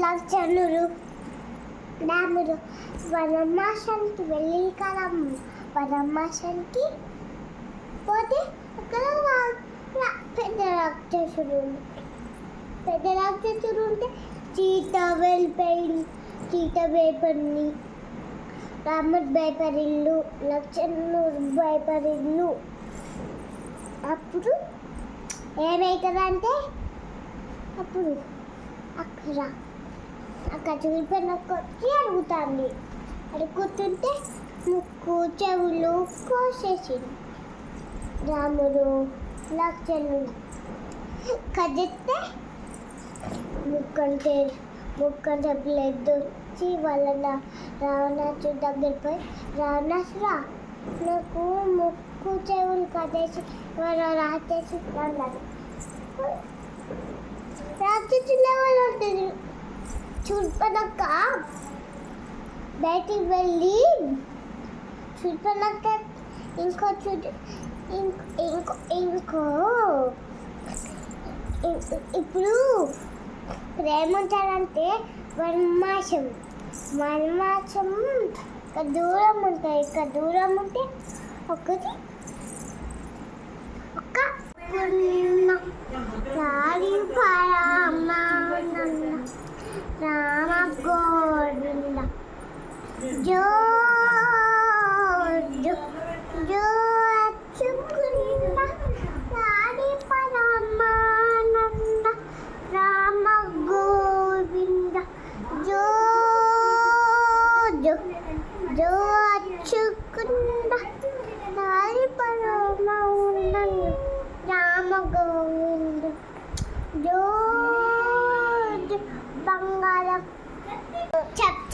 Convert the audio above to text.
లక్షణుడు రాముడు వనవాసానికి వెళ్ళి కాలం వనవాసానికి పోతే అక్కడ పెద్ద రాక్షసుడు ఉంటే చీత వెళ్ళిపోయింది. చీత భయపడింది, రాముడు భయపడిండు, లక్షణుడు భయపడిండు. అప్పుడు ఏమవుతుందంటే అప్పుడు అక్కడ చూపిన కొట్టి అడుగుతుంది. అడుగుతుంటే ముక్కు చెవులు కోసేసింది. రాముడు లక్షణుడు కదిస్తే ముక్కంటే బ్లడ్ వచ్చి వాళ్ళ రావణాసుడు దగ్గర పోయి రావణాసురా నాకు ముక్కు చెవులు కదేసి రాసేసి అన్నాడు. రాక్షసులు ఎవరు ఉంటుంది చూపనక్క బయటికి వెళ్ళి చూపనక్క ఇంకో ఇప్పుడు ప్రేమించాలంటే వనవాసం దూరం ఉంటాయి. ఇక్కడ దూరం ఉంటే ఒకటి రామ గోవింద జో జో జో అచ్చుకుంద రాణి పరమానంద రామ గోవింద జో జో జో అచ్చుకుంద రాణి పరమానంద రామ గోవింద జో బంగారం చెప్